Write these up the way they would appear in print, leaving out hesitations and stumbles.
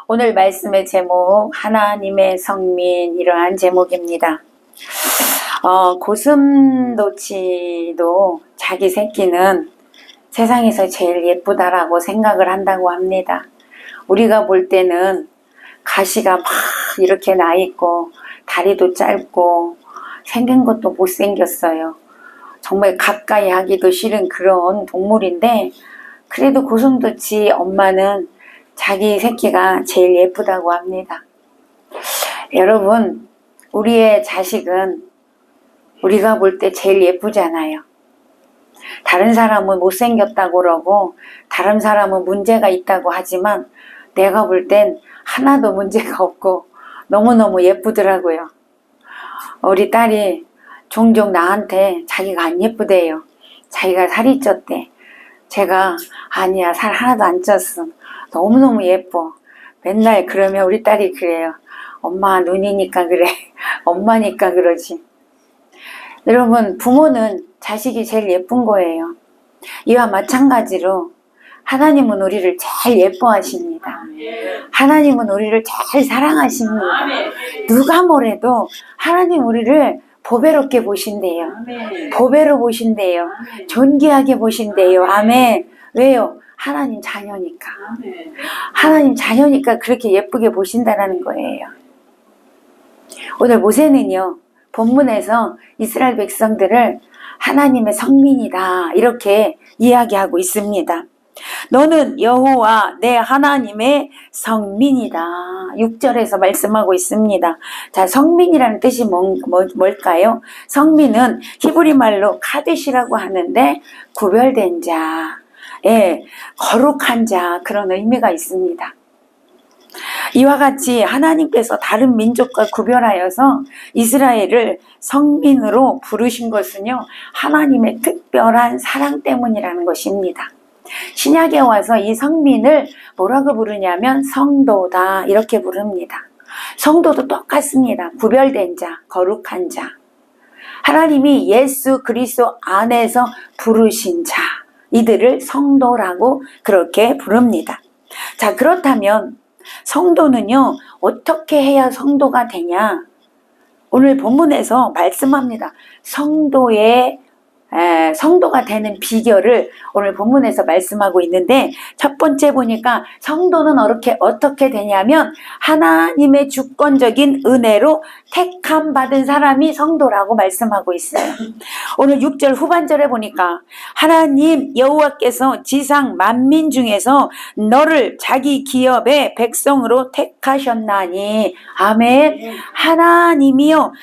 오늘 말씀의 제목 하나님의 성민, 이러한 제목입니다. 고슴도치도 자기 새끼는 세상에서 제일 예쁘다라고 생각을 한다고 합니다. 우리가 볼 때는 가시가 막 이렇게 나 있고 다리도 짧고 생긴 것도 못생겼어요. 정말 가까이 하기도 싫은 그런 동물인데, 그래도 고슴도치 엄마는 자기 새끼가 제일 예쁘다고 합니다. 여러분, 우리의 자식은 우리가 볼 때 제일 예쁘잖아요. 다른 사람은 못생겼다고 그러고 다른 사람은 문제가 있다고 하지만 내가 볼 땐 하나도 문제가 없고 너무너무 예쁘더라고요. 우리 딸이 종종 나한테 자기가 안 예쁘대요. 자기가 살이 쪘대. 제가 아니야, 살 하나도 안 쪘어. 너무너무 예뻐. 맨날 그러면 우리 딸이 그래요. 엄마 눈이니까 그래. 엄마니까 그러지. 여러분, 부모는 자식이 제일 예쁜 거예요. 이와 마찬가지로 하나님은 우리를 제일 예뻐하십니다. 하나님은 우리를 제일 사랑하십니다. 누가 뭐래도 하나님 우리를 보배롭게 보신대요. 보배로 보신대요. 존귀하게 보신대요. 아멘. 왜요? 하나님 자녀니까. 하나님 자녀니까 그렇게 예쁘게 보신다라는 거예요. 오늘 모세는요, 본문에서 이스라엘 백성들을 하나님의 성민이다 이렇게 이야기하고 있습니다. 너는 여호와 내 하나님의 성민이다. 6절에서 말씀하고 있습니다. 자, 성민이라는 뜻이 뭘까요? 성민은 히브리 말로 카데시라고 하는데 구별된 자, 거룩한 자, 그런 의미가 있습니다. 이와 같이 하나님께서 다른 민족과 구별하여서 이스라엘을 성민으로 부르신 것은요, 하나님의 특별한 사랑 때문이라는 것입니다. 신약에 와서 이 성민을 뭐라고 부르냐면 성도다 이렇게 부릅니다. 성도도 똑같습니다. 구별된 자, 거룩한 자. 하나님이 예수 그리스도 안에서 부르신 자, 이들을 성도라고 그렇게 부릅니다. 자, 그렇다면 성도는요, 어떻게 해야 성도가 되냐? 오늘 본문에서 말씀합니다. 성도가 되는 비결을 오늘 본문에서 말씀하고 있는데, 첫 번째 보니까 성도는 어떻게 되냐면 하나님의 주권적인 은혜로 택함 받은 사람이 성도라고 말씀하고 있어요. 오늘 6절 후반절에 보니까 하나님 여호와께서 지상 만민 중에서 너를 자기 기업의 백성으로 택하셨나니. 아멘. 하나님이요,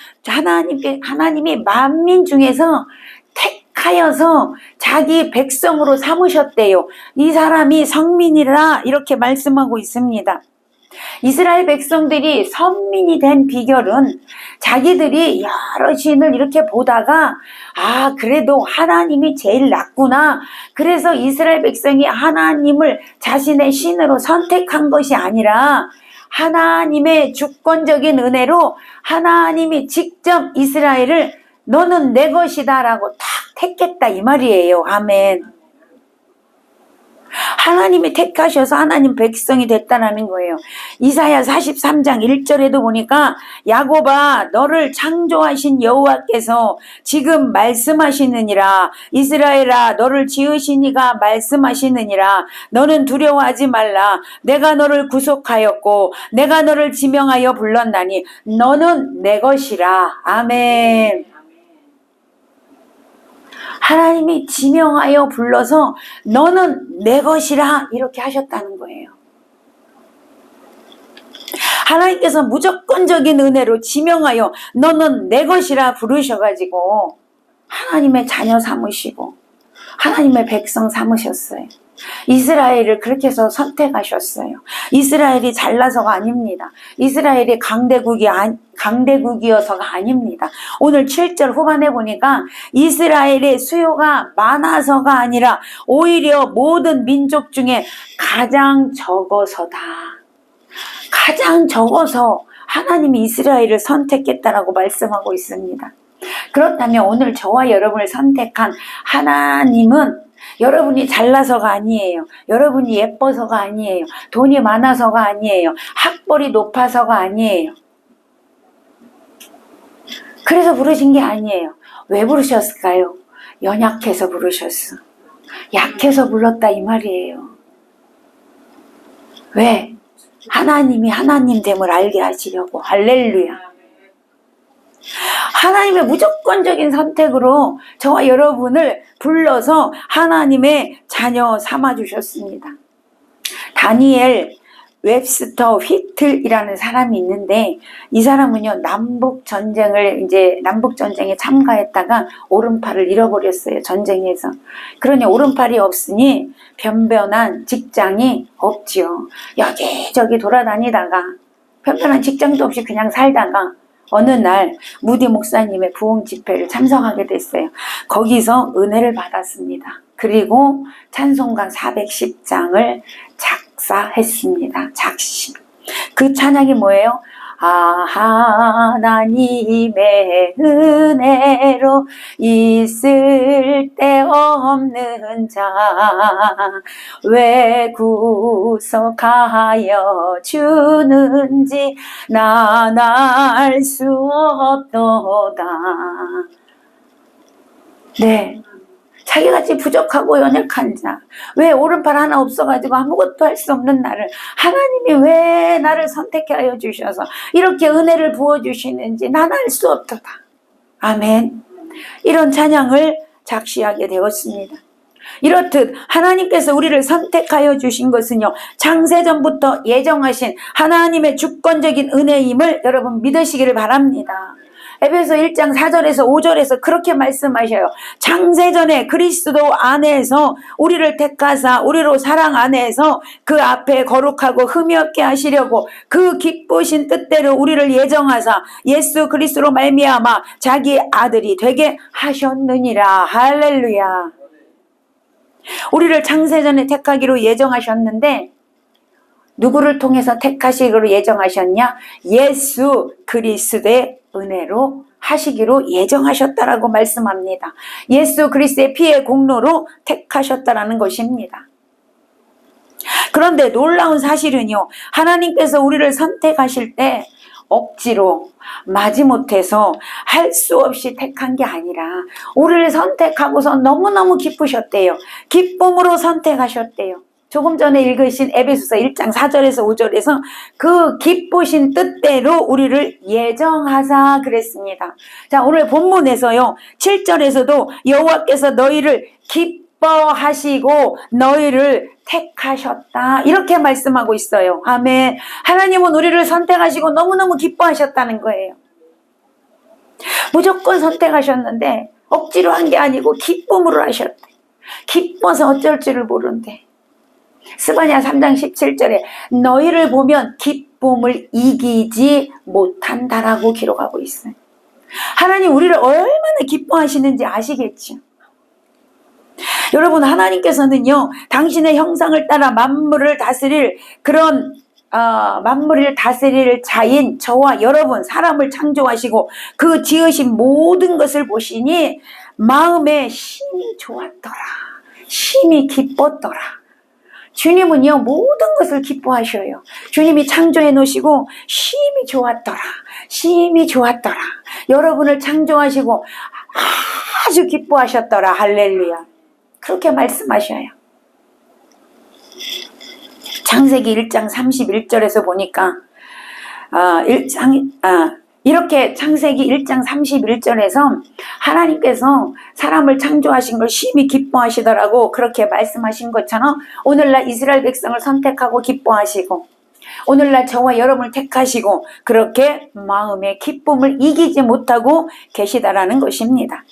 하나님이 만민 중에서 택하여서 자기 백성으로 삼으셨대요. 이 사람이 성민이라 이렇게 말씀하고 있습니다. 이스라엘 백성들이 선민이 된 비결은 자기들이 여러 신을 이렇게 보다가 그래도 하나님이 제일 낫구나. 그래서 이스라엘 백성이 하나님을 자신의 신으로 선택한 것이 아니라 하나님의 주권적인 은혜로 하나님이 직접 이스라엘을 너는 내 것이다 라고 탁 택했다 이 말이에요. 아멘. 하나님이 택하셔서 하나님 백성이 됐다라는 거예요. 이사야 43장 1절에도 보니까 야곱아 너를 창조하신 여호와께서 지금 말씀하시느니라. 이스라엘아 너를 지으신 이가 말씀하시느니라. 너는 두려워하지 말라. 내가 너를 구속하였고 내가 너를 지명하여 불렀나니 너는 내 것이라. 아멘. 하나님이 지명하여 불러서 너는 내 것이라 이렇게 하셨다는 거예요. 하나님께서 무조건적인 은혜로 지명하여 너는 내 것이라 부르셔가지고 하나님의 자녀 삼으시고 하나님의 백성 삼으셨어요. 이스라엘을 그렇게 해서 선택하셨어요. 이스라엘이 잘나서가 아닙니다. 이스라엘이 강대국이어서가 아닙니다. 오늘 7절 후반에 보니까 이스라엘의 수요가 많아서가 아니라 오히려 모든 민족 중에 가장 적어서다. 가장 적어서 하나님이 이스라엘을 선택했다라고 말씀하고 있습니다. 그렇다면 오늘 저와 여러분을 선택한 하나님은 여러분이 잘나서가 아니에요. 여러분이 예뻐서가 아니에요. 돈이 많아서가 아니에요. 학벌이 높아서가 아니에요. 그래서 부르신 게 아니에요. 왜 부르셨을까요? 연약해서 부르셨어. 약해서 불렀다 이 말이에요. 왜? 하나님이 하나님됨을 알게 하시려고. 할렐루야. 하나님의 무조건적인 선택으로 저와 여러분을 불러서 하나님의 자녀 삼아주셨습니다. 다니엘 웹스터 휘틀이라는 사람이 있는데, 이 사람은요 남북전쟁에 참가했다가 오른팔을 잃어버렸어요. 전쟁에서. 그러니 오른팔이 없으니 변변한 직장이 없지요. 여기저기 돌아다니다가 변변한 직장도 없이 그냥 살다가 어느 날 무디 목사님의 부흥 집회를 참석하게 됐어요. 거기서 은혜를 받았습니다. 그리고 찬송가 410장을 작사했습니다. 작시. 그 찬양이 뭐예요? 하나님의 은혜로 있을 데 없는 자 왜 구속하여 주는지 난 알 수 없도다. 네, 자기같이 부족하고 연약한 자, 왜 오른팔 하나 없어가지고 아무것도 할 수 없는 나를 하나님이 왜 나를 선택하여 주셔서 이렇게 은혜를 부어주시는지 난 알 수 없도다. 아멘. 이런 찬양을 작시하게 되었습니다. 이렇듯 하나님께서 우리를 선택하여 주신 것은요, 창세전부터 예정하신 하나님의 주권적인 은혜임을 여러분 믿으시기를 바랍니다. 에베소 1장 4절에서 5절에서 그렇게 말씀하셔요. 창세전에 그리스도 안에서 우리를 택하사 우리로 사랑 안에서 그 앞에 거룩하고 흠이 없게 하시려고 그 기쁘신 뜻대로 우리를 예정하사 예수 그리스도로 말미암아 자기 아들이 되게 하셨느니라. 할렐루야. 우리를 창세전에 택하기로 예정하셨는데 누구를 통해서 택하시기로 예정하셨냐? 예수 그리스도의 은혜로 하시기로 예정하셨다라고 말씀합니다. 예수 그리스도의 피의 공로로 택하셨다라는 것입니다. 그런데 놀라운 사실은요, 하나님께서 우리를 선택하실 때 억지로 마지못해서 할 수 없이 택한 게 아니라 우리를 선택하고서 너무너무 기쁘셨대요. 기쁨으로 선택하셨대요. 조금 전에 읽으신 에베소서 1장 4절에서 5절에서 그 기쁘신 뜻대로 우리를 예정하사 그랬습니다. 자, 오늘 본문에서요 7절에서도 여호와께서 너희를 기뻐하시고 너희를 택하셨다 이렇게 말씀하고 있어요. 아멘. 하나님은 우리를 선택하시고 너무너무 기뻐하셨다는 거예요. 무조건 선택하셨는데 억지로 한 게 아니고 기쁨으로 하셨대. 기뻐서 어쩔 줄을 모른대. 스바냐 3장 17절에 너희를 보면 기쁨을 이기지 못한다라고 기록하고 있어요. 하나님 우리를 얼마나 기뻐하시는지 아시겠죠? 여러분, 하나님께서는요 당신의 형상을 따라 만물을 다스릴 그런 만물을 다스릴 자인 저와 여러분 사람을 창조하시고 그 지으신 모든 것을 보시니 마음에 심히 좋았더라. 심히 기뻤더라. 주님은요 모든 것을 기뻐하셔요. 주님이 창조해 놓으시고 심히 좋았더라. 심히 좋았더라. 여러분을 창조하시고 아주 기뻐하셨더라. 할렐루야. 그렇게 말씀하셔요. 창세기 1장 31절에서 보니까 이렇게 창세기 1장 31절에서 하나님께서 사람을 창조하신 걸 심히 기뻐하시더라고 그렇게 말씀하신 것처럼 오늘날 이스라엘 백성을 선택하고 기뻐하시고 오늘날 저와 여러분을 택하시고 그렇게 마음의 기쁨을 이기지 못하고 계시다라는 것입니다.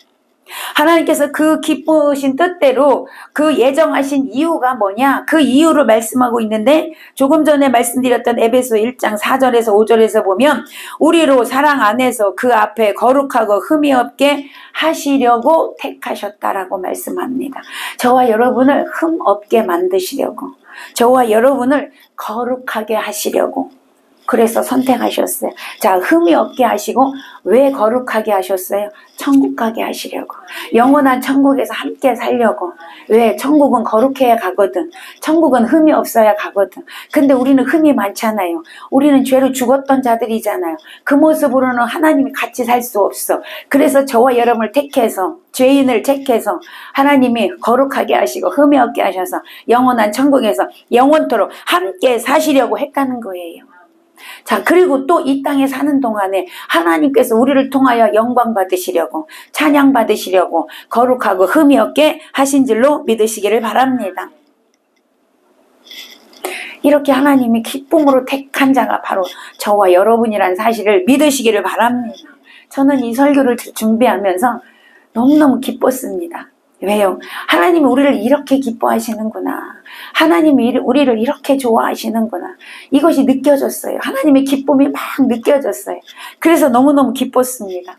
하나님께서 그 기쁘신 뜻대로 그 예정하신 이유가 뭐냐? 그 이유를 말씀하고 있는데 조금 전에 말씀드렸던 에베소 1장 4절에서 5절에서 보면 우리로 사랑 안에서 그 앞에 거룩하고 흠이 없게 하시려고 택하셨다라고 말씀합니다. 저와 여러분을 흠 없게 만드시려고, 저와 여러분을 거룩하게 하시려고 그래서 선택하셨어요. 자, 흠이 없게 하시고 왜 거룩하게 하셨어요? 천국 가게 하시려고. 영원한 천국에서 함께 살려고. 왜? 천국은 거룩해야 가거든. 천국은 흠이 없어야 가거든. 근데 우리는 흠이 많잖아요. 우리는 죄로 죽었던 자들이잖아요. 그 모습으로는 하나님이 같이 살 수 없어. 그래서 저와 여러분을 택해서, 죄인을 택해서 하나님이 거룩하게 하시고 흠이 없게 하셔서 영원한 천국에서 영원토록 함께 사시려고 했다는 거예요. 자, 그리고 또 이 땅에 사는 동안에 하나님께서 우리를 통하여 영광 받으시려고, 찬양 받으시려고 거룩하고 흠이 없게 하신 줄로 믿으시기를 바랍니다. 이렇게 하나님이 기쁨으로 택한 자가 바로 저와 여러분이라는 사실을 믿으시기를 바랍니다. 저는 이 설교를 준비하면서 너무너무 기뻤습니다. 왜요? 하나님이 우리를 이렇게 기뻐하시는구나. 하나님이 우리를 이렇게 좋아하시는구나. 이것이 느껴졌어요. 하나님의 기쁨이 막 느껴졌어요. 그래서 너무너무 기뻤습니다.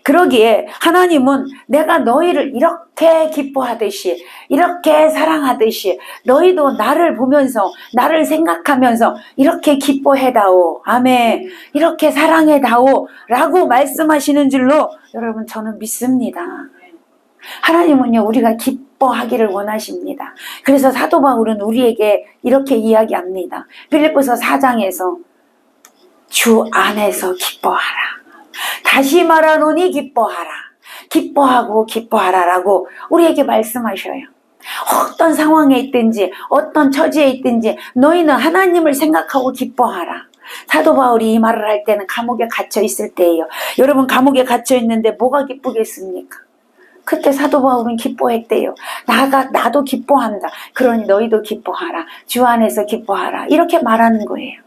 그러기에 하나님은 내가 너희를 이렇게 기뻐하듯이, 이렇게 사랑하듯이 너희도 나를 보면서, 나를 생각하면서 이렇게 기뻐해다오. 아멘. 이렇게 사랑해다오 라고 말씀하시는 줄로 여러분 저는 믿습니다. 하나님은요, 우리가 기뻐하기를 원하십니다. 그래서 사도 바울은 우리에게 이렇게 이야기합니다. 빌립보서 4장에서 주 안에서 기뻐하라. 다시 말하노니 기뻐하라. 기뻐하고 기뻐하라라고 우리에게 말씀하셔요. 어떤 상황에 있든지 어떤 처지에 있든지 너희는 하나님을 생각하고 기뻐하라. 사도 바울이 이 말을 할 때는 감옥에 갇혀 있을 때예요. 여러분, 감옥에 갇혀 있는데 뭐가 기쁘겠습니까? 그때 사도 바울은 기뻐했대요. 나도 기뻐한다. 그러니 너희도 기뻐하라. 주 안에서 기뻐하라. 이렇게 말하는 거예요.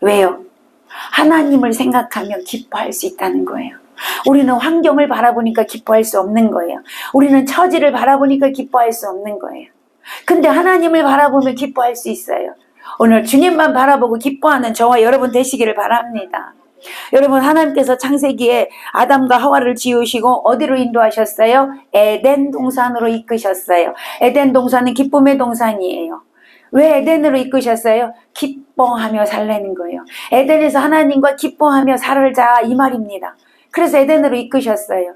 왜요? 하나님을 생각하며 기뻐할 수 있다는 거예요. 우리는 환경을 바라보니까 기뻐할 수 없는 거예요. 우리는 처지를 바라보니까 기뻐할 수 없는 거예요. 근데 하나님을 바라보면 기뻐할 수 있어요. 오늘 주님만 바라보고 기뻐하는 저와 여러분 되시기를 바랍니다. 여러분, 하나님께서 창세기에 아담과 하와를 지으시고 어디로 인도하셨어요? 에덴 동산으로 이끄셨어요. 에덴 동산은 기쁨의 동산이에요. 왜 에덴으로 이끄셨어요? 기뻐하며 살라는 거예요. 에덴에서 하나님과 기뻐하며 살자, 이 말입니다. 그래서 에덴으로 이끄셨어요.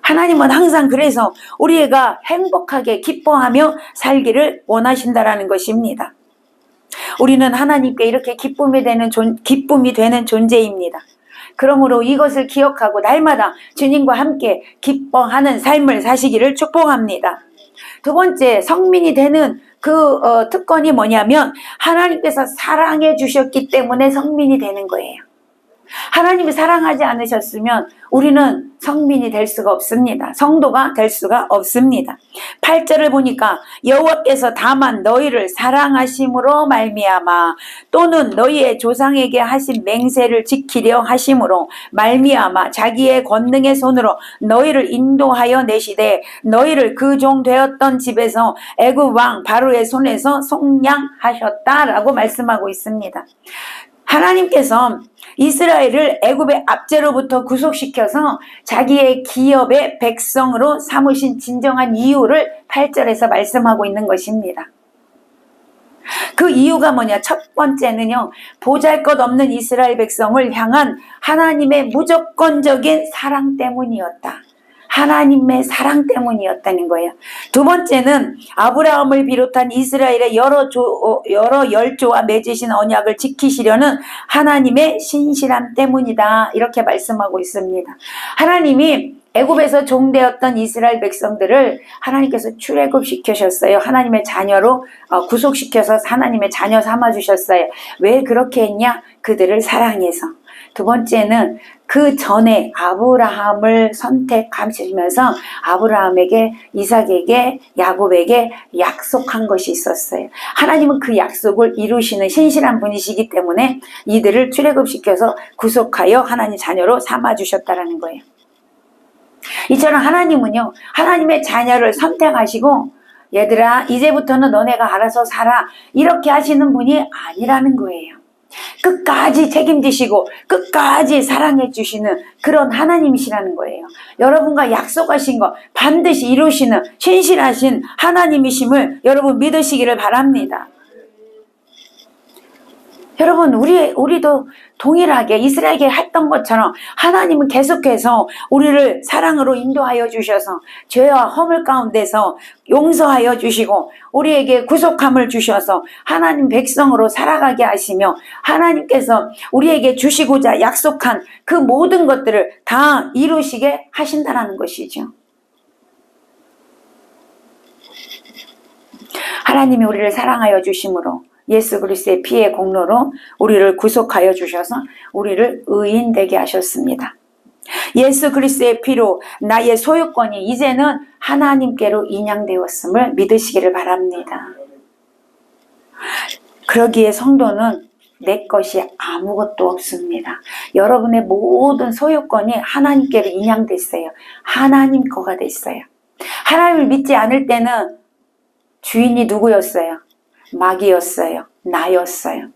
하나님은 항상 그래서 우리가 행복하게 기뻐하며 살기를 원하신다라는 것입니다. 우리는 하나님께 이렇게 기쁨이 되는 존재입니다. 그러므로 이것을 기억하고 날마다 주님과 함께 기뻐하는 삶을 사시기를 축복합니다. 두 번째, 성민이 되는 특권이 뭐냐면 하나님께서 사랑해 주셨기 때문에 성민이 되는 거예요. 하나님이 사랑하지 않으셨으면 우리는 성민이 될 수가 없습니다. 성도가 될 수가 없습니다. 8절을 보니까 여호와께서 다만 너희를 사랑하심으로 말미암아 또는 너희의 조상에게 하신 맹세를 지키려 하심으로 말미암아 자기의 권능의 손으로 너희를 인도하여 내시되 너희를 그 종 되었던 집에서 애굽 왕 바로의 손에서 속량하셨다라고 말씀하고 있습니다. 하나님께서 이스라엘을 애굽의 압제로부터 구속시켜서 자기의 기업의 백성으로 삼으신 진정한 이유를 8절에서 말씀하고 있는 것입니다. 그 이유가 뭐냐? 첫 번째는요, 보잘것없는 이스라엘 백성을 향한 하나님의 무조건적인 사랑 때문이었다. 하나님의 사랑 때문이었다는 거예요. 두 번째는 아브라함을 비롯한 이스라엘의 여러 열조와 맺으신 언약을 지키시려는 하나님의 신실함 때문이다. 이렇게 말씀하고 있습니다. 하나님이 애굽에서 종되었던 이스라엘 백성들을 하나님께서 출애굽시키셨어요. 하나님의 자녀로 구속시켜서 하나님의 자녀 삼아주셨어요. 왜 그렇게 했냐? 그들을 사랑해서. 두 번째는 그 전에 아브라함을 선택하시면서 아브라함에게, 이삭에게, 야곱에게 약속한 것이 있었어요. 하나님은 그 약속을 이루시는 신실한 분이시기 때문에 이들을 출애굽시켜서 구속하여 하나님 자녀로 삼아주셨다는 거예요. 이처럼 하나님은요, 하나님의 자녀를 선택하시고 얘들아 이제부터는 너네가 알아서 살아 이렇게 하시는 분이 아니라는 거예요. 끝까지 책임지시고 끝까지 사랑해 주시는 그런 하나님이시라는 거예요. 여러분과 약속하신 거 반드시 이루시는 신실하신 하나님이심을 여러분 믿으시기를 바랍니다. 여러분, 우리도 동일하게 이스라엘에게 했던 것처럼 하나님은 계속해서 우리를 사랑으로 인도하여 주셔서 죄와 허물 가운데서 용서하여 주시고 우리에게 구속함을 주셔서 하나님 백성으로 살아가게 하시며 하나님께서 우리에게 주시고자 약속한 그 모든 것들을 다 이루시게 하신다는 것이죠. 하나님이 우리를 사랑하여 주심으로 예수 그리스도의 피의 공로로 우리를 구속하여 주셔서 우리를 의인 되게 하셨습니다. 예수 그리스도의 피로 나의 소유권이 이제는 하나님께로 인양되었음을 믿으시기를 바랍니다. 그러기에 성도는 내 것이 아무것도 없습니다. 여러분의 모든 소유권이 하나님께로 인양됐어요. 하나님 거가 됐어요. 하나님을 믿지 않을 때는 주인이 누구였어요? 마귀였어요. 나였어요.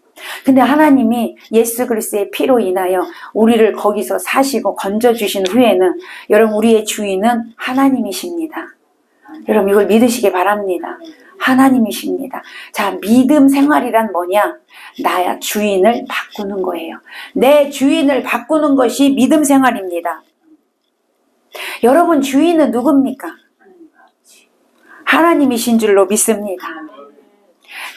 근데 하나님이 예수 그리스도의 피로 인하여 우리를 거기서 사시고 건져주신 후에는 여러분 우리의 주인은 하나님이십니다. 여러분 이걸 믿으시기 바랍니다. 하나님이십니다. 자, 믿음 생활이란 뭐냐? 나야 주인을 바꾸는 거예요. 내 주인을 바꾸는 것이 믿음 생활입니다. 여러분 주인은 누굽니까? 하나님이신 줄로 믿습니다.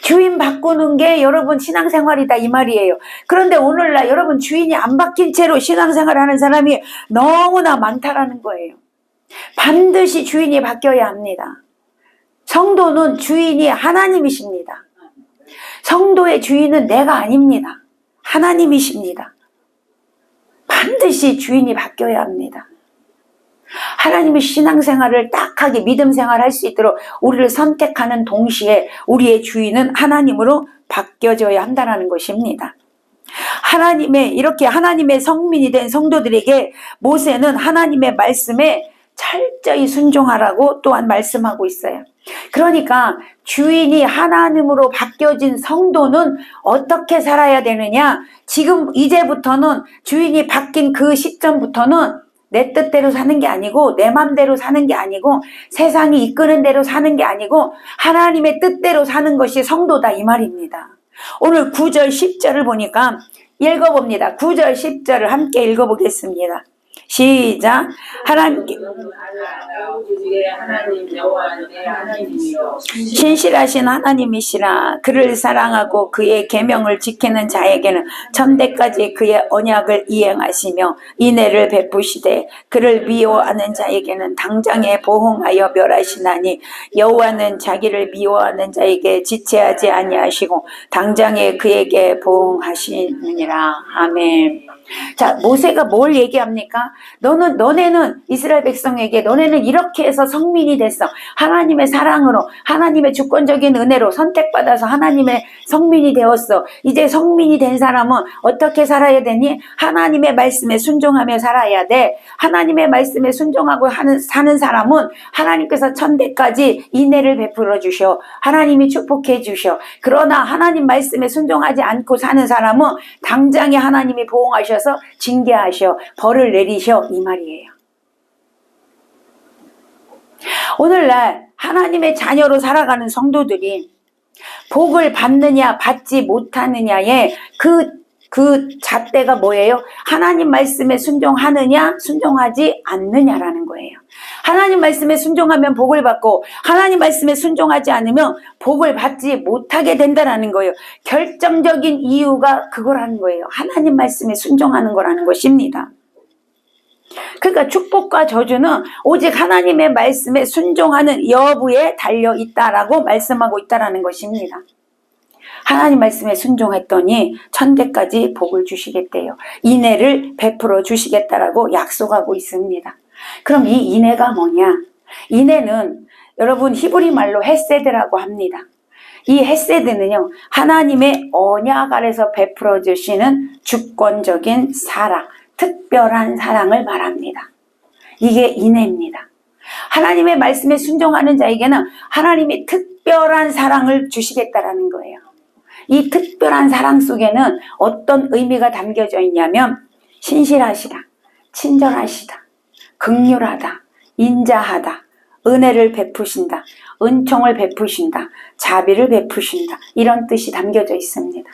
주인 바꾸는 게 여러분 신앙생활이다 이 말이에요. 그런데 오늘날 여러분 주인이 안 바뀐 채로 신앙생활하는 사람이 너무나 많다라는 거예요. 반드시 주인이 바뀌어야 합니다. 성도는 주인이 하나님이십니다. 성도의 주인은 내가 아닙니다. 하나님이십니다. 반드시 주인이 바뀌어야 합니다. 하나님의 신앙생활을 딱하게 믿음생활 할 수 있도록 우리를 선택하는 동시에 우리의 주인은 하나님으로 바뀌어져야 한다는 것입니다. 이렇게 하나님의 성민이 된 성도들에게 모세는 하나님의 말씀에 철저히 순종하라고 또한 말씀하고 있어요. 그러니까 주인이 하나님으로 바뀌어진 성도는 어떻게 살아야 되느냐? 지금 이제부터는 주인이 바뀐 그 시점부터는 내 뜻대로 사는 게 아니고 내 맘대로 사는 게 아니고 세상이 이끄는 대로 사는 게 아니고 하나님의 뜻대로 사는 것이 성도다 이 말입니다. 오늘 9절 10절을 보니까 읽어봅니다. 9절 10절을 함께 읽어보겠습니다. 시작. 신실하신 하나님이시라. 그를 사랑하고 그의 계명을 지키는 자에게는 천대까지 그의 언약을 이행하시며 인애를 베푸시되 그를 미워하는 자에게는 당장에 보응하여 멸하시나니 여호와는 자기를 미워하는 자에게 지체하지 아니하시고 당장에 그에게 보응하시느니라. 아멘. 자, 모세가 뭘 얘기합니까? 너네는 이스라엘 백성에게 너네는 이렇게 해서 성민이 됐어. 하나님의 사랑으로 하나님의 주권적인 은혜로 선택받아서 하나님의 성민이 되었어. 이제 성민이 된 사람은 어떻게 살아야 되니? 하나님의 말씀에 순종하며 살아야 돼. 하나님의 말씀에 순종하고 사는 사람은 하나님께서 천대까지 인애를 베풀어 주셔. 하나님이 축복해 주셔. 그러나 하나님 말씀에 순종하지 않고 사는 사람은 당장에 하나님이 보응하셔 징계하셔 벌을 내리셔 이 말이에요. 오늘날 하나님의 자녀로 살아가는 성도들이 복을 받느냐 받지 못하느냐의 그 잣대가 뭐예요? 하나님 말씀에 순종하느냐 순종하지 않느냐라는 거예요. 하나님 말씀에 순종하면 복을 받고 하나님 말씀에 순종하지 않으면 복을 받지 못하게 된다는 거예요. 결정적인 이유가 그거라는 거예요. 하나님 말씀에 순종하는 거라는 것입니다. 그러니까 축복과 저주는 오직 하나님의 말씀에 순종하는 여부에 달려 있다라고 말씀하고 있다라는 것입니다. 하나님 말씀에 순종했더니 천대까지 복을 주시겠대요. 인애를 베풀어 주시겠다라고 약속하고 있습니다. 그럼 이 인애가 뭐냐? 인애는 여러분 히브리 말로 헤세드라고 합니다. 이 헤세드는요, 하나님의 언약 아래서 베풀어 주시는 주권적인 사랑, 특별한 사랑을 말합니다. 이게 인애입니다. 하나님의 말씀에 순종하는 자에게는 하나님이 특별한 사랑을 주시겠다라는 거예요. 이 특별한 사랑 속에는 어떤 의미가 담겨져 있냐면 신실하시다, 친절하시다, 긍휼하다, 인자하다, 은혜를 베푸신다, 은총을 베푸신다, 자비를 베푸신다 이런 뜻이 담겨져 있습니다.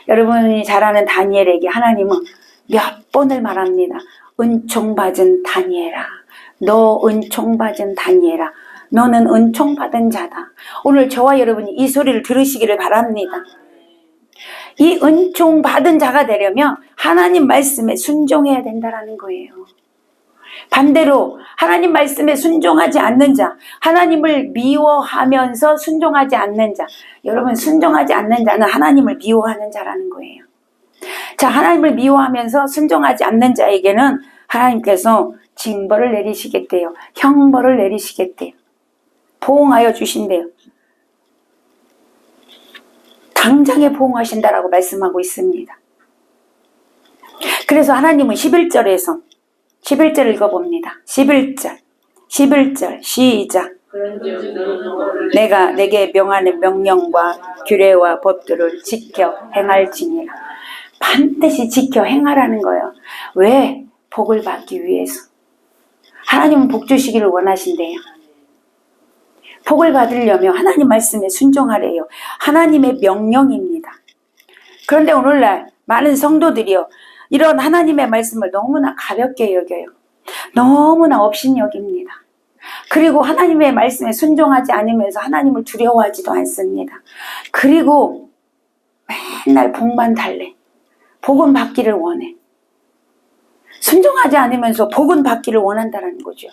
여러분이 잘 아는 다니엘에게 하나님은 몇 번을 말합니다. 은총받은 다니엘아, 너 은총받은 다니엘아, 너는 은총받은 자다. 오늘 저와 여러분이 이 소리를 들으시기를 바랍니다. 이 은총받은 자가 되려면 하나님 말씀에 순종해야 된다는 거예요. 반대로 하나님 말씀에 순종하지 않는 자, 하나님을 미워하면서 순종하지 않는 자, 여러분 순종하지 않는 자는 하나님을 미워하는 자라는 거예요. 자, 하나님을 미워하면서 순종하지 않는 자에게는 하나님께서 징벌을 내리시겠대요. 형벌을 내리시겠대요. 보응하여 주신대요. 당장에 보응하신다라고 말씀하고 있습니다. 그래서 하나님은 11절에서 11절 읽어봅니다. 11절 시작. 내가 내게 명하는 명령과 규례와 법들을 지켜 행할지니라. 반드시 지켜 행하라는 거예요. 왜? 복을 받기 위해서. 하나님은 복 주시기를 원하신대요. 복을 받으려면 하나님 말씀에 순종하래요. 하나님의 명령입니다. 그런데 오늘날 많은 성도들이요, 이런 하나님의 말씀을 너무나 가볍게 여겨요. 너무나 업신여깁니다. 그리고 하나님의 말씀에 순종하지 않으면서 하나님을 두려워하지도 않습니다. 그리고 맨날 복만 달래. 복은 받기를 원해. 순종하지 않으면서 복은 받기를 원한다는 거죠.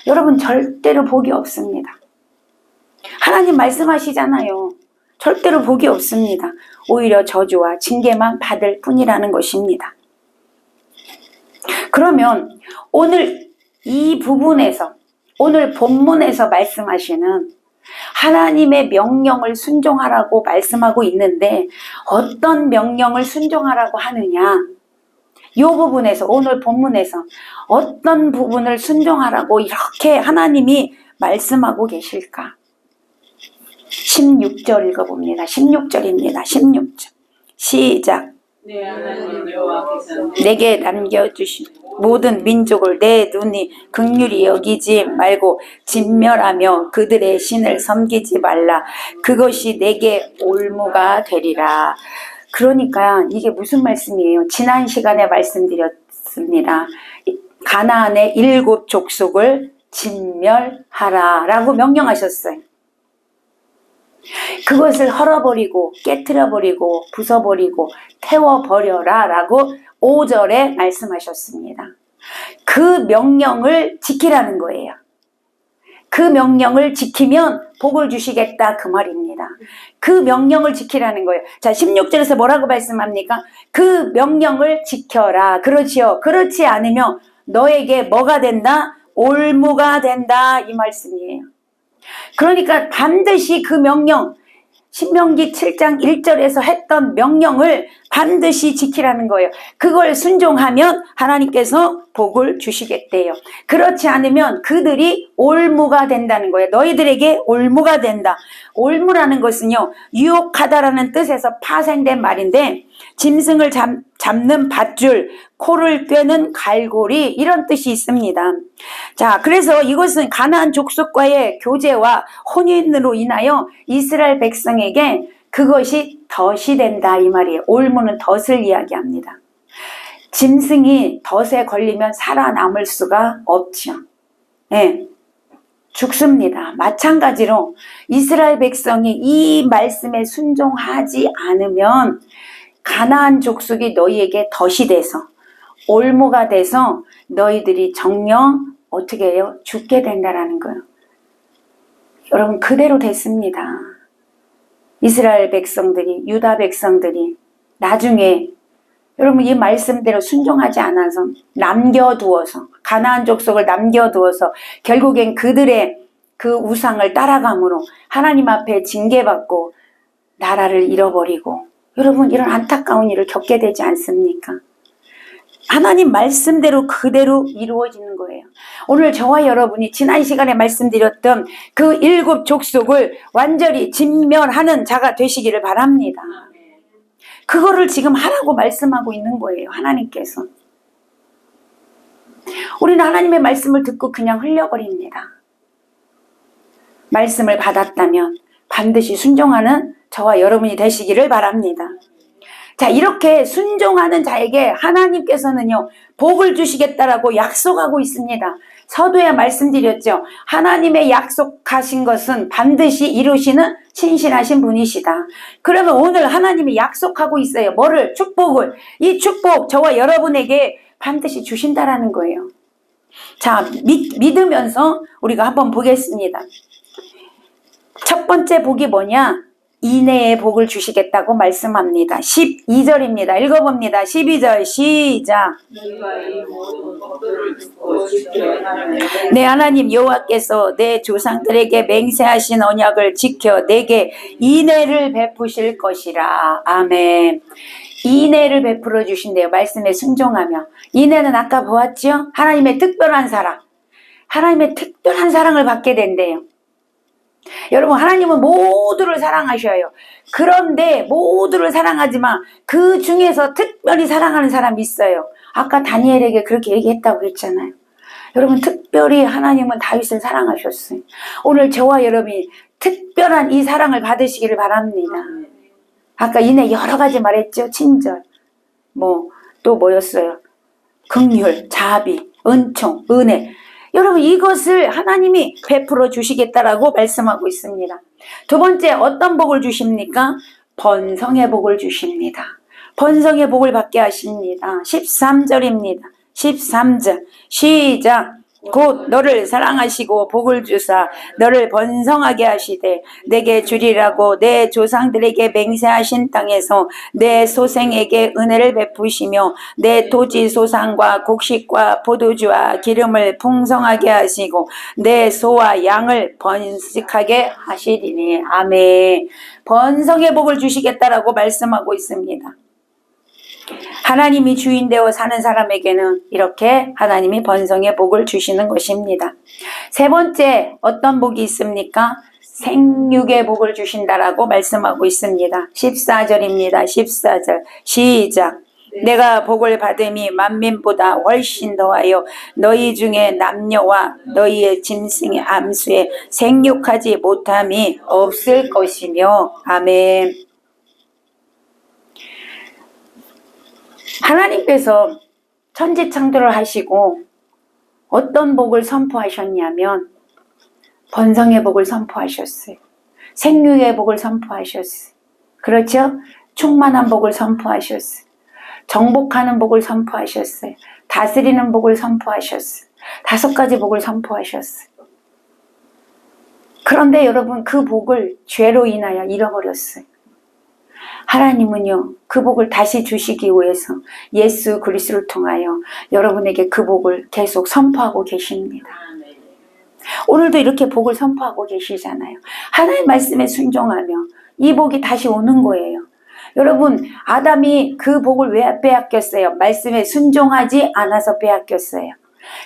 여러분, 절대로 복이 없습니다. 하나님 말씀하시잖아요. 절대로 복이 없습니다. 오히려 저주와 징계만 받을 뿐이라는 것입니다. 그러면 오늘 이 부분에서, 오늘 본문에서 말씀하시는 하나님의 명령을 순종하라고 말씀하고 있는데 어떤 명령을 순종하라고 하느냐, 이 부분에서, 오늘 본문에서 어떤 부분을 순종하라고 이렇게 하나님이 말씀하고 계실까? 16절 읽어봅니다. 16절입니다. 16절 시작. 내게 남겨주신 모든 민족을 내 눈이 긍휼히 여기지 말고 진멸하며 그들의 신을 섬기지 말라. 그것이 내게 올무가 되리라. 그러니까 이게 무슨 말씀이에요? 지난 시간에 말씀드렸습니다. 가나안의 7 족속을 진멸하라 라고 명령하셨어요. 그것을 헐어버리고 깨트려버리고 부숴버리고 태워버려라 라고 5절에 말씀하셨습니다. 그 명령을 지키라는 거예요. 그 명령을 지키면 복을 주시겠다, 그 말입니다. 그 명령을 지키라는 거예요. 자, 16절에서 뭐라고 말씀합니까? 그 명령을 지켜라. 그렇지요. 그렇지 않으면 너에게 뭐가 된다? 올무가 된다, 이 말씀이에요. 그러니까 반드시 그 명령, 신명기 7장 1절에서 했던 명령을 반드시 지키라는 거예요. 그걸 순종하면 하나님께서 복을 주시겠대요. 그렇지 않으면 그들이 올무가 된다는 거예요. 너희들에게 올무가 된다. 올무라는 것은요, 유혹하다라는 뜻에서 파생된 말인데, 짐승을 잡는 밧줄, 코를 꿰는 갈고리, 이런 뜻이 있습니다. 자, 그래서 이것은 가나안 족속과의 교제와 혼인으로 인하여 이스라엘 백성에게 그것이 덫이 된다, 이 말이에요. 올무는 덫을 이야기합니다. 짐승이 덫에 걸리면 살아남을 수가 없죠. 네, 죽습니다. 마찬가지로 이스라엘 백성이 이 말씀에 순종하지 않으면 가나안 족속이 너희에게 덫이 돼서, 올무가 돼서 너희들이 정녕 어떻게 해요? 죽게 된다라는 거예요. 여러분, 그대로 됐습니다. 이스라엘 백성들이, 유다 백성들이 나중에 여러분 이 말씀대로 순종하지 않아서 남겨두어서, 가나안 족속을 남겨두어서 결국엔 그들의 그 우상을 따라감으로 하나님 앞에 징계받고 나라를 잃어버리고, 여러분 이런 안타까운 일을 겪게 되지 않습니까? 하나님 말씀대로 그대로 이루어지는 거예요. 오늘 저와 여러분이 지난 시간에 말씀드렸던 그 7 족속을 완전히 진멸하는 자가 되시기를 바랍니다. 그거를 지금 하라고 말씀하고 있는 거예요, 하나님께서. 우리는 하나님의 말씀을 듣고 그냥 흘려버립니다. 말씀을 받았다면 반드시 순종하는 저와 여러분이 되시기를 바랍니다. 자, 이렇게 순종하는 자에게 하나님께서는요, 복을 주시겠다라고 약속하고 있습니다. 서두에 말씀드렸죠. 하나님의 약속하신 것은 반드시 이루시는 신실하신 분이시다. 그러면 오늘 하나님이 약속하고 있어요. 뭐를? 축복을. 이 축복 저와 여러분에게 반드시 주신다라는 거예요. 자, 믿으면서 우리가 한번 보겠습니다. 첫 번째 복이 뭐냐? 인내의 복을 주시겠다고 말씀합니다. 12절입니다. 읽어봅니다. 12절 시작. 내 하나님 여호와께서 내 조상들에게 맹세하신 언약을 지켜 내게 인내를 베푸실 것이라. 아멘. 인내를 베풀어 주신대요. 말씀에 순종하며. 인내는 아까 보았죠? 하나님의 특별한 사랑. 하나님의 특별한 사랑을 받게 된대요. 여러분, 하나님은 모두를 사랑하셔요. 그런데 모두를 사랑하지만 그 중에서 특별히 사랑하는 사람이 있어요. 아까 다니엘에게 그렇게 얘기했다고 그랬잖아요. 여러분, 특별히 하나님은 다윗을 사랑하셨어요. 오늘 저와 여러분이 특별한 이 사랑을 받으시기를 바랍니다. 아까 이내 여러 가지 말했죠. 친절, 또 뭐였어요? 긍휼, 자비, 은총, 은혜. 여러분, 이것을 하나님이 베풀어 주시겠다라고 말씀하고 있습니다. 두 번째, 어떤 복을 주십니까? 번성의 복을 주십니다. 번성의 복을 받게 하십니다. 13절입니다. 13절 시작. 곧 너를 사랑하시고 복을 주사 너를 번성하게 하시되 내게 주리라고 내 조상들에게 맹세하신 땅에서 내 소생에게 은혜를 베푸시며 내 토지 소산과 곡식과 포도주와 기름을 풍성하게 하시고 내 소와 양을 번식하게 하시리니. 아멘. 번성의 복을 주시겠다라고 말씀하고 있습니다. 하나님이 주인 되어 사는 사람에게는 이렇게 하나님이 번성의 복을 주시는 것입니다. 세 번째, 어떤 복이 있습니까? 생육의 복을 주신다라고 말씀하고 있습니다. 14절입니다. 14절 시작. 내가 복을 받음이 만민보다 훨씬 더하여 너희 중에 남녀와 너희의 짐승의 암수에 생육하지 못함이 없을 것이며. 아멘. 하나님께서 천지창조를 하시고 어떤 복을 선포하셨냐면 번성의 복을 선포하셨어요. 생육의 복을 선포하셨어요. 그렇죠? 충만한 복을 선포하셨어요. 정복하는 복을 선포하셨어요. 다스리는 복을 선포하셨어요. 5가지 복을 선포하셨어요. 그런데 여러분, 그 복을 죄로 인하여 잃어버렸어요. 하나님은요, 그 복을 다시 주시기 위해서 예수 그리스도를 통하여 여러분에게 그 복을 계속 선포하고 계십니다. 오늘도 이렇게 복을 선포하고 계시잖아요. 하나님 말씀에 순종하며 이 복이 다시 오는 거예요. 여러분, 아담이 그 복을 왜 빼앗겼어요? 말씀에 순종하지 않아서 빼앗겼어요.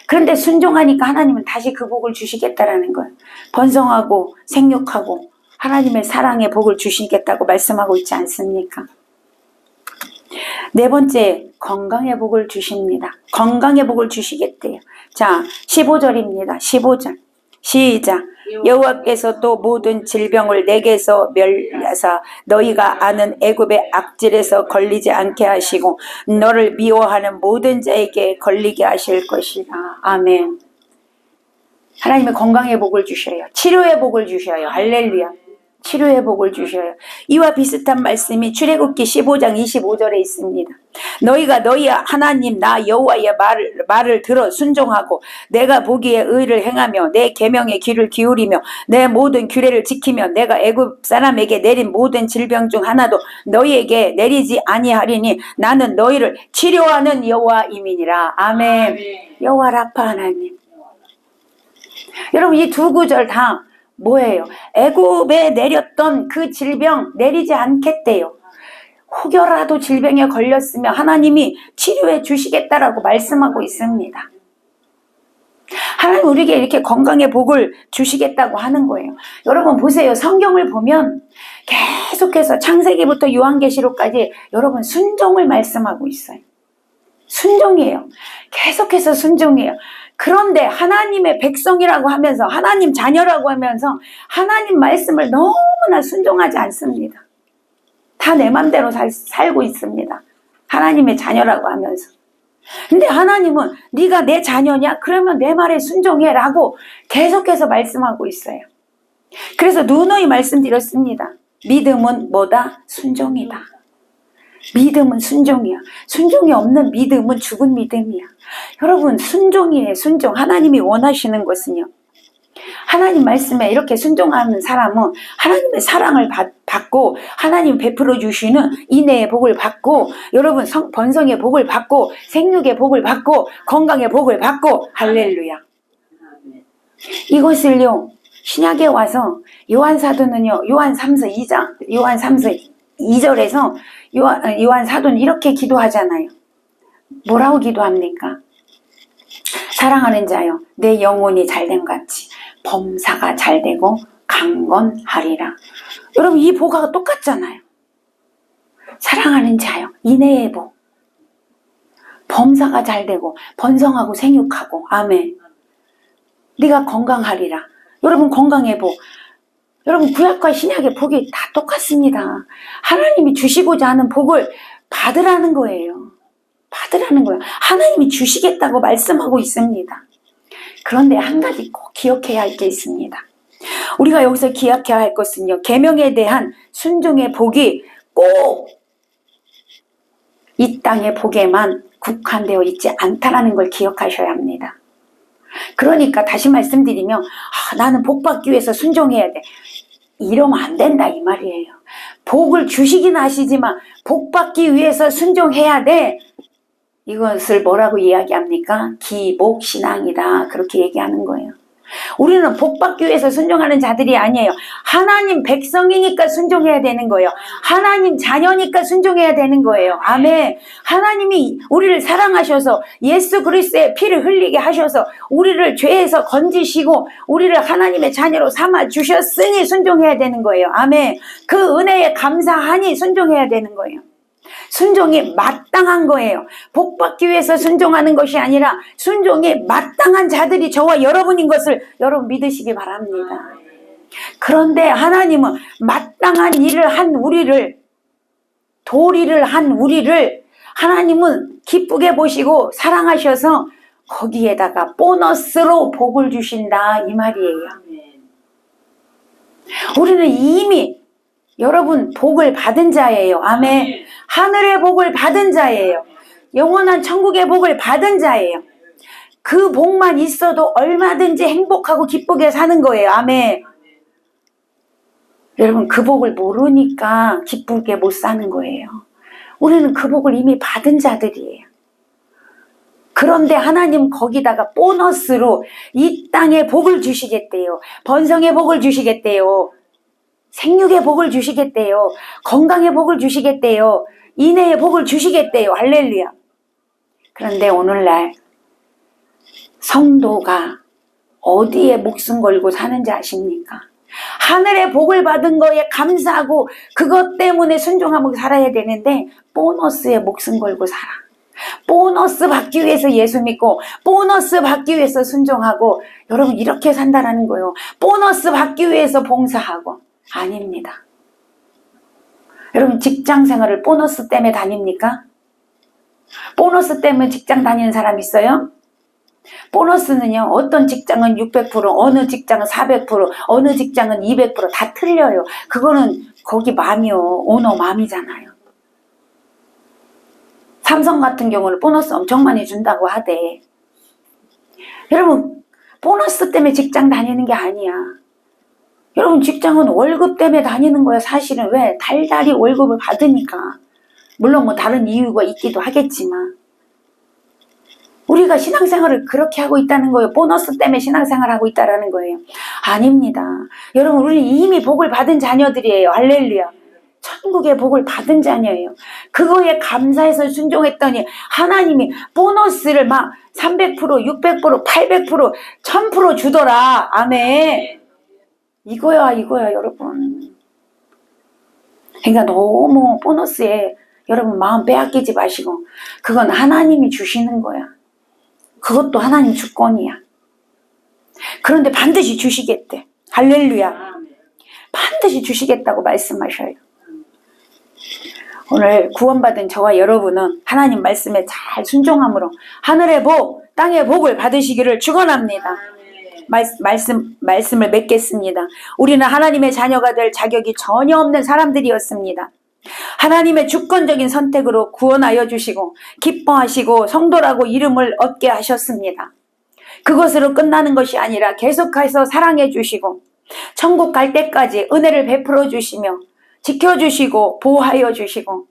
그런데 순종하니까 하나님은 다시 그 복을 주시겠다라는 거예요. 번성하고 생육하고 하나님의 사랑의 복을 주시겠다고 말씀하고 있지 않습니까? 네 번째, 건강의 복을 주십니다. 건강의 복을 주시겠대요. 자, 15절입니다. 15절 시작. 여호와께서 또 모든 질병을 내게서 멸하사 너희가 아는 애굽의 악질에서 걸리지 않게 하시고 너를 미워하는 모든 자에게 걸리게 하실 것이라. 아멘. 하나님의 건강의 복을 주셔요. 치료의 복을 주셔요. 할렐루야. 치료의 복을 주셔요. 이와 비슷한 말씀이 출애굽기 15장 25절에 있습니다. 너희가 너희 하나님 나 여호와의 말을 들어 순종하고 내가 보기에 의를 행하며 내 계명에 귀를 기울이며 내 모든 규례를 지키며 내가 애굽 사람에게 내린 모든 질병 중 하나도 너희에게 내리지 아니하리니 나는 너희를 치료하는 여호와임이니라. 아멘. 여호와 라파 하나님. 여러분, 이 두 구절 다 뭐예요? 애굽에 내렸던 그 질병 내리지 않겠대요. 혹여라도 질병에 걸렸으면 하나님이 치료해 주시겠다라고 말씀하고 있습니다. 하나님 우리에게 이렇게 건강의 복을 주시겠다고 하는 거예요. 여러분 보세요. 성경을 보면 계속해서 창세기부터 요한계시록까지 여러분 순종을 말씀하고 있어요. 순종이에요. 계속해서 순종이에요. 그런데 하나님의 백성이라고 하면서 하나님 자녀라고 하면서 하나님 말씀을 너무나 순종하지 않습니다. 다 내 맘대로 살고 있습니다. 하나님의 자녀라고 하면서. 근데 하나님은 네가 내 자녀냐? 그러면 내 말에 순종해라고 계속해서 말씀하고 있어요. 그래서 누누이 말씀드렸습니다. 믿음은 뭐다? 순종이다. 믿음은 순종이야. 순종이 없는 믿음은 죽은 믿음이야. 여러분, 순종이에요. 순종. 하나님이 원하시는 것은요, 하나님 말씀에 이렇게 순종하는 사람은 하나님의 사랑을 받고 하나님 베풀어 주시는 인애의 복을 받고, 여러분 번성의 복을 받고 생육의 복을 받고 건강의 복을 받고, 할렐루야. 이것을요, 신약에 와서 요한 사도는요, 요한 3서 2절에서 요한 사도는 이렇게 기도하잖아요. 뭐라고 기도합니까? 사랑하는 자여, 내 영혼이 잘된 같이 범사가 잘되고 강건하리라. 여러분, 이 복하고 똑같잖아요. 사랑하는 자여, 인애의 복, 범사가 잘되고 번성하고 생육하고, 아멘. 네가 건강하리라. 여러분, 건강의 복. 여러분, 구약과 신약의 복이 다 똑같습니다. 하나님이 주시고자 하는 복을 받으라는 거예요. 받으라는 거예요. 하나님이 주시겠다고 말씀하고 있습니다. 그런데 한 가지 꼭 기억해야 할 게 있습니다. 우리가 여기서 기억해야 할 것은요, 계명에 대한 순종의 복이 꼭 이 땅의 복에만 국한되어 있지 않다라는 걸 기억하셔야 합니다. 그러니까 다시 말씀드리면, 나는 복 받기 위해서 순종해야 돼, 이러면 안 된다 이 말이에요. 복을 주시긴 하시지만 복 받기 위해서 순종해야 돼, 이것을 뭐라고 이야기합니까? 기복신앙이다, 그렇게 얘기하는 거예요. 우리는 복 받기 위해서 순종하는 자들이 아니에요. 하나님 백성이니까 순종해야 되는 거예요. 하나님 자녀니까 순종해야 되는 거예요. 아멘. 하나님이 우리를 사랑하셔서 예수 그리스도의 피를 흘리게 하셔서 우리를 죄에서 건지시고 우리를 하나님의 자녀로 삼아 주셨으니 순종해야 되는 거예요. 아멘. 그 은혜에 감사하니 순종해야 되는 거예요. 순종이 마땅한 거예요. 복 받기 위해서 순종하는 것이 아니라 순종이 마땅한 자들이 저와 여러분인 것을 여러분 믿으시기 바랍니다. 그런데 하나님은 마땅한 일을 한 우리를, 도리를 한 우리를 하나님은 기쁘게 보시고 사랑하셔서 거기에다가 보너스로 복을 주신다 이 말이에요. 우리는 이미 여러분 복을 받은 자예요. 아멘. 하늘의 복을 받은 자예요. 영원한 천국의 복을 받은 자예요. 그 복만 있어도 얼마든지 행복하고 기쁘게 사는 거예요. 아멘. 여러분, 그 복을 모르니까 기쁘게 못 사는 거예요. 우리는 그 복을 이미 받은 자들이에요. 그런데 하나님 거기다가 보너스로 이 땅에 복을 주시겠대요. 번성의 복을 주시겠대요. 생육의 복을 주시겠대요. 건강의 복을 주시겠대요. 인애의 복을 주시겠대요. 할렐루야. 그런데 오늘날 성도가 어디에 목숨 걸고 사는지 아십니까? 하늘의 복을 받은 거에 감사하고 그것 때문에 순종하고 살아야 되는데 보너스에 목숨 걸고 살아. 보너스 받기 위해서 예수 믿고 보너스 받기 위해서 순종하고, 여러분 이렇게 산다라는 거예요. 보너스 받기 위해서 봉사하고. 아닙니다. 여러분, 직장 생활을 보너스 때문에 다닙니까? 보너스 때문에 직장 다니는 사람 있어요? 보너스는요, 어떤 직장은 600%, 어느 직장은 400%, 어느 직장은 200%다 틀려요. 그거는 거기 맘이요, 오너 맘이잖아요. 삼성 같은 경우는 보너스 엄청 많이 준다고 하대. 여러분, 보너스 때문에 직장 다니는 게 아니야. 여러분, 직장은 월급 때문에 다니는 거야. 사실은. 왜? 달달이 월급을 받으니까. 물론 뭐 다른 이유가 있기도 하겠지만, 우리가 신앙생활을 그렇게 하고 있다는 거예요. 보너스 때문에 신앙생활을 하고 있다는 거예요. 아닙니다. 여러분, 우리 이미 복을 받은 자녀들이에요. 할렐루야. 천국의 복을 받은 자녀예요. 그거에 감사해서 순종했더니 하나님이 보너스를 막 300%, 600%, 800%, 1000% 주더라. 아멘. 이거야 여러분. 그러니까 너무 보너스에 여러분 마음 빼앗기지 마시고, 그건 하나님이 주시는 거야. 그것도 하나님 주권이야. 그런데 반드시 주시겠대. 할렐루야. 반드시 주시겠다고 말씀하셔요. 오늘 구원받은 저와 여러분은 하나님 말씀에 잘 순종함으로 하늘의 복, 땅의 복을 받으시기를 축원합니다. 말씀을 맺겠습니다. 우리는 하나님의 자녀가 될 자격이 전혀 없는 사람들이었습니다. 하나님의 주권적인 선택으로 구원하여 주시고 기뻐하시고 성도라고 이름을 얻게 하셨습니다. 그것으로 끝나는 것이 아니라 계속해서 사랑해 주시고 천국 갈 때까지 은혜를 베풀어 주시며 지켜주시고 보호하여 주시고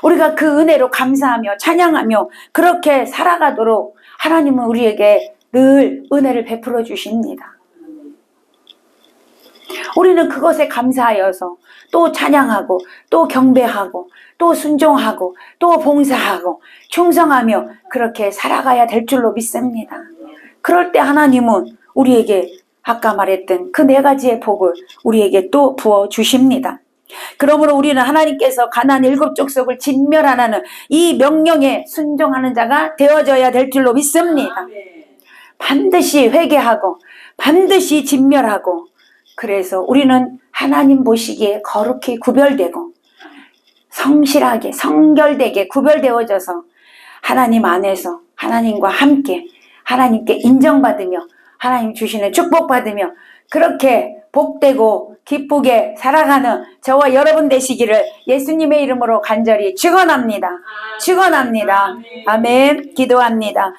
우리가 그 은혜로 감사하며 찬양하며 그렇게 살아가도록 하나님은 우리에게 늘 은혜를 베풀어 주십니다. 우리는 그것에 감사하여서 또 찬양하고 또 경배하고 또 순종하고 또 봉사하고 충성하며 그렇게 살아가야 될 줄로 믿습니다. 그럴 때 하나님은 우리에게 아까 말했던 그 4가지의 복을 우리에게 또 부어주십니다. 그러므로 우리는 하나님께서 가나안 7족속을 진멸하라는 이 명령에 순종하는 자가 되어져야 될 줄로 믿습니다. 반드시 회개하고 반드시 진멸하고 그래서 우리는 하나님 보시기에 거룩히 구별되고 성실하게 성결되게 구별되어져서 하나님 안에서 하나님과 함께 하나님께 인정받으며 하나님 주시는 축복받으며 그렇게 복되고 기쁘게 살아가는 저와 여러분 되시기를 예수님의 이름으로 간절히 축원합니다. 축원합니다. 아멘. 기도합니다.